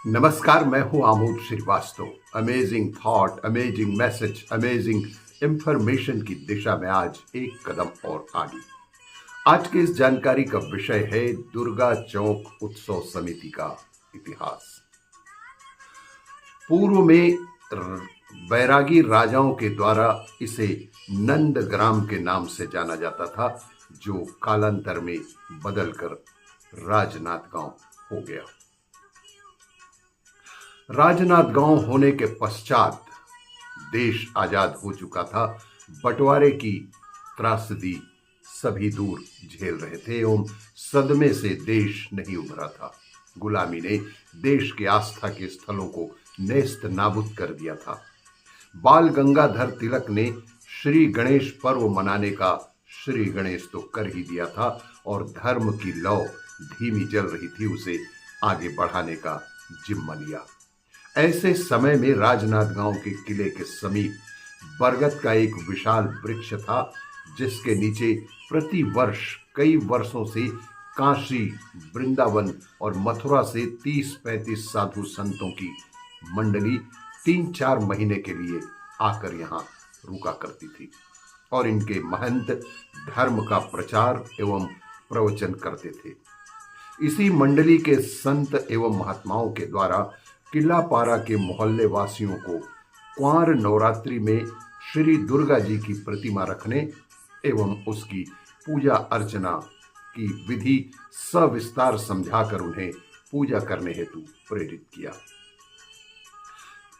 नमस्कार, मैं हूं Amod Shrivastava. Amazing thought, amazing message, amazing information की दिशा में आज एक कदम और आगे। आज की इस जानकारी का विषय है दुर्गा चौक उत्सव समिति का इतिहास। पूर्व में बैरागी राजाओं के द्वारा इसे नंदग्राम के नाम से जाना जाता था, जो कालांतर में बदलकर राजनांदगांव हो गया। राजनांदगांव होने के पश्चात देश आजाद हो चुका था। बंटवारे की त्रासदी सभी दूर झेल रहे थे एवं सदमे से देश नहीं उभरा था। गुलामी ने देश के आस्था के स्थलों को नेस्त नाबूद कर दिया था। बाल गंगाधर तिलक ने श्री गणेश पर्व मनाने का श्री गणेश तो कर ही दिया था और धर्म की लौ धीमी जल रही थी, उसे आगे बढ़ाने का जिम्मा लिया। ऐसे समय में राजनांदगांव के किले के समीप बरगद का एक विशाल वृक्ष था, जिसके नीचे प्रति वर्ष कई वर्षों से काशी, वृंदावन और मथुरा से 30-35 साधु संतों की मंडली 3-4 महीने के लिए आकर यहाँ रुका करती थी और इनके महंत धर्म का प्रचार एवं प्रवचन करते थे। इसी मंडली के संत एवं महात्माओं के द्वारा किलापारा के मोहल्ले वासियों को क्वार नवरात्रि में श्री दुर्गा जी की प्रतिमा रखने एवं उसकी पूजा अर्चना की विधि सविस्तार समझाकर उन्हें पूजा करने हेतु प्रेरित किया।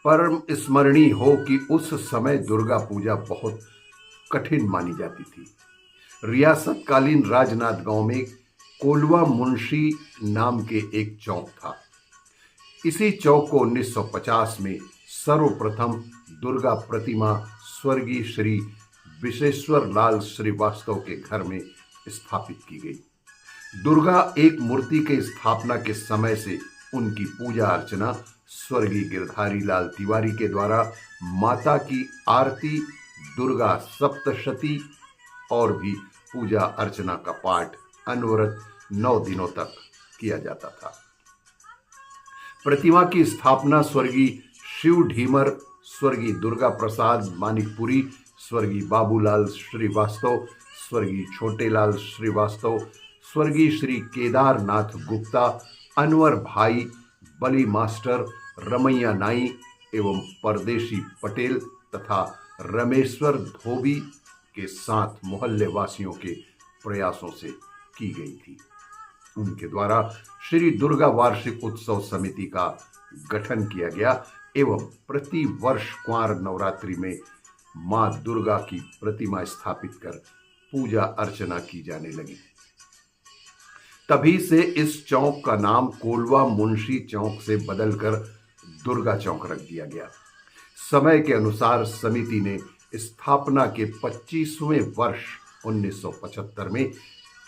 परम स्मरणीय हो कि उस समय दुर्गा पूजा बहुत कठिन मानी जाती थी। रियासतकालीन राजनांदगांव में कोल्वा मुंशी नाम के एक चौक था। इसी चौक को 1950 में सर्वप्रथम दुर्गा प्रतिमा स्वर्गीय श्री विश्वेश्वर लाल श्रीवास्तव के घर में स्थापित की गई। दुर्गा एक मूर्ति के स्थापना के समय से उनकी पूजा अर्चना स्वर्गीय गिरधारी लाल तिवारी के द्वारा माता की आरती, दुर्गा सप्तशती और भी पूजा अर्चना का पाठ अनवरत 9 दिनों तक किया जाता था। प्रतिमा की स्थापना स्वर्गीय शिव ढीमर, स्वर्गीय दुर्गा प्रसाद मानिकपुरी, स्वर्गीय बाबूलाल श्रीवास्तव, स्वर्गीय छोटेलाल श्रीवास्तव, स्वर्गीय श्री केदारनाथ गुप्ता, अनवर भाई, बली मास्टर, रमैया नाई एवं परदेशी पटेल तथा रमेश्वर धोबी के साथ मोहल्ले वासियों के प्रयासों से की गई थी। उनके द्वारा श्री दुर्गा वार्षिक उत्सव समिति का गठन किया गया एवं प्रति वर्ष क्वार नवरात्रि में मां दुर्गा की प्रतिमा स्थापित कर पूजा अर्चना की जाने लगी। तभी से इस चौक का नाम कोल्वा मुंशी चौक से बदलकर दुर्गा चौक रख दिया गया। समय के अनुसार समिति ने स्थापना के 25वें वर्ष 1975 में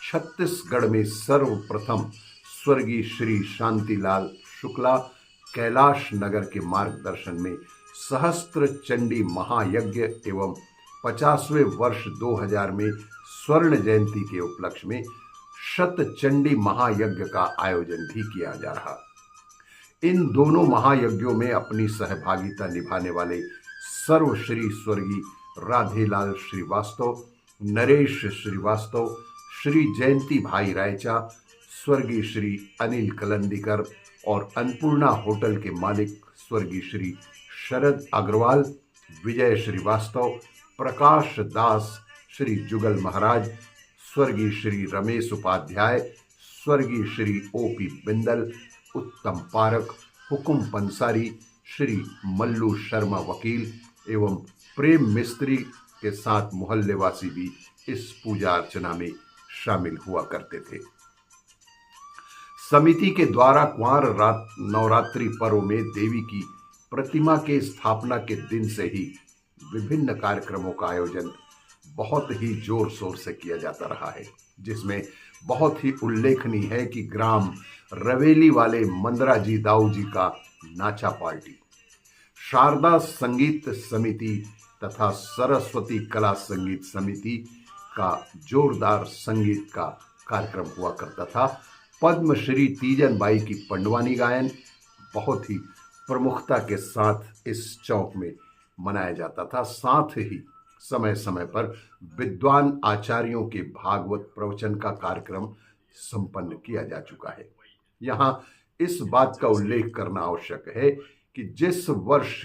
छत्तीसगढ़ में सर्वप्रथम स्वर्गीय श्री शांतिलाल शुक्ला कैलाश नगर के मार्गदर्शन में सहस्त्र चंडी महायज्ञ एवं 50वें वर्ष 2000 में स्वर्ण जयंती के उपलक्ष्य में शत चंडी महायज्ञ का आयोजन भी किया जा रहा। इन दोनों महायज्ञों में अपनी सहभागिता निभाने वाले सर्वश्री स्वर्गीय राधेलाल श्रीवास्तव, नरेश श्रीवास्तव, श्री जयंती भाई रायचा, स्वर्गीय श्री अनिल कलंदीकर और अन्नपूर्णा होटल के मालिक स्वर्गीय श्री शरद अग्रवाल, विजय श्रीवास्तव, प्रकाश दास, श्री जुगल महाराज, स्वर्गीय श्री रमेश उपाध्याय, स्वर्गीय श्री ओपी बिंदल, उत्तम पारक, हुकुम पंसारी, श्री मल्लू शर्मा वकील एवं प्रेम मिस्त्री के साथ मोहल्लेवासी भी इस पूजा अर्चना में शामिल हुआ करते थे। समिति के द्वारा क्वार नवरात्रि पर्व में देवी की प्रतिमा के स्थापना के दिन से ही विभिन्न कार्यक्रमों का आयोजन बहुत ही जोर शोर से किया जाता रहा है, जिसमें बहुत ही उल्लेखनीय है कि ग्राम रवेली वाले मंदरा जी दाऊ जी का नाचा पार्टी, शारदा संगीत समिति तथा सरस्वती कला संगीत समिति का जोरदार संगीत का कार्यक्रम हुआ करता था। पद्मश्री तीजन बाई की पंडवानी गायन, बहुत ही प्रमुखता के साथ इस चौक में मनाया जाता था। साथ ही समय समय पर विद्वान आचार्यों के भागवत प्रवचन का कार्यक्रम संपन्न किया जा चुका है। यहाँ इस बात का उल्लेख करना आवश्यक है कि जिस वर्ष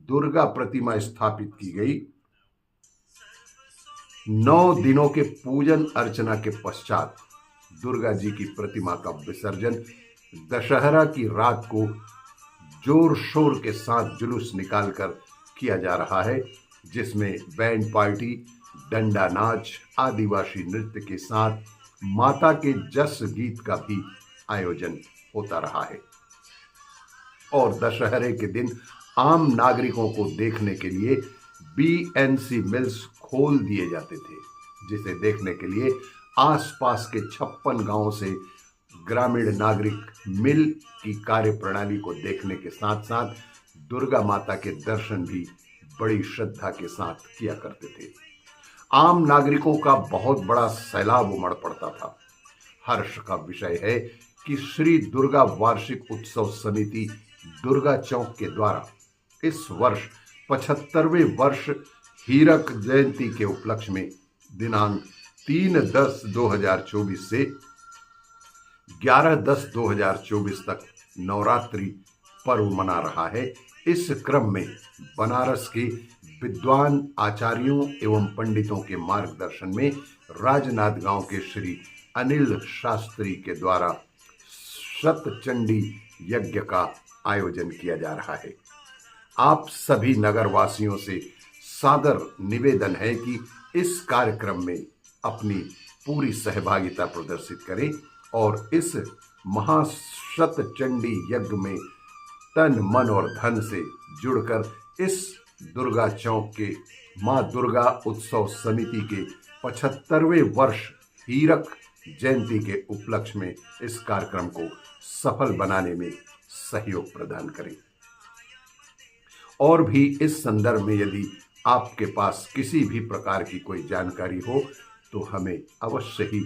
दुर्गा प्रतिमा स्थापित की गई, 9 दिनों के पूजन अर्चना के पश्चात दुर्गा जी की प्रतिमा का विसर्जन दशहरा की रात को जोर शोर के साथ जुलूस निकालकर किया जा रहा है, जिसमें बैंड पार्टी, डंडा नाच, आदिवासी नृत्य के साथ माता के जस गीत का भी आयोजन होता रहा है। और दशहरे के दिन आम नागरिकों को देखने के लिए बीएनसी मिल्स खोल दिए जाते थे, जिसे देखने के लिए आसपास के 56 गांवों से ग्रामीण नागरिक मिल की कार्य प्रणाली को देखने के साथ साथ दुर्गा माता के दर्शन भी बड़ी श्रद्धा के साथ किया करते थे। आम नागरिकों का बहुत बड़ा सैलाब उमड़ पड़ता था। हर्ष का विषय है कि श्री दुर्गा वार्षिक उत्सव समिति दुर्गा चौक के द्वारा इस वर्ष 75वें वर्ष हीरक जयंती के उपलक्ष्य में दिनांक 3/10/2024 से 11/10/2024 तक नवरात्रि पर्व मना रहा है। इस क्रम में बनारस के विद्वान आचार्यों एवं पंडितों के मार्गदर्शन में राजनांद गांव के श्री अनिल शास्त्री के द्वारा शतचंडी यज्ञ का आयोजन किया जा रहा है। आप सभी नगरवासियों से सादर निवेदन है कि इस कार्यक्रम में अपनी पूरी सहभागिता प्रदर्शित करें और इस महाशतचंडी यज्ञ में तन मन और धन से जुड़कर इस दुर्गा चौक के मां दुर्गा उत्सव समिति के 75वें वर्ष हीरक जयंती के उपलक्ष्य में इस कार्यक्रम को सफल बनाने में सहयोग प्रदान करें। और भी इस संदर्भ में यदि आपके पास किसी भी प्रकार की कोई जानकारी हो तो हमें अवश्य ही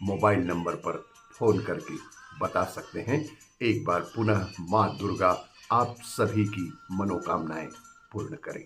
मोबाइल नंबर पर फोन करके बता सकते हैं। एक बार पुनः मां दुर्गा आप सभी की मनोकामनाएं पूर्ण करें।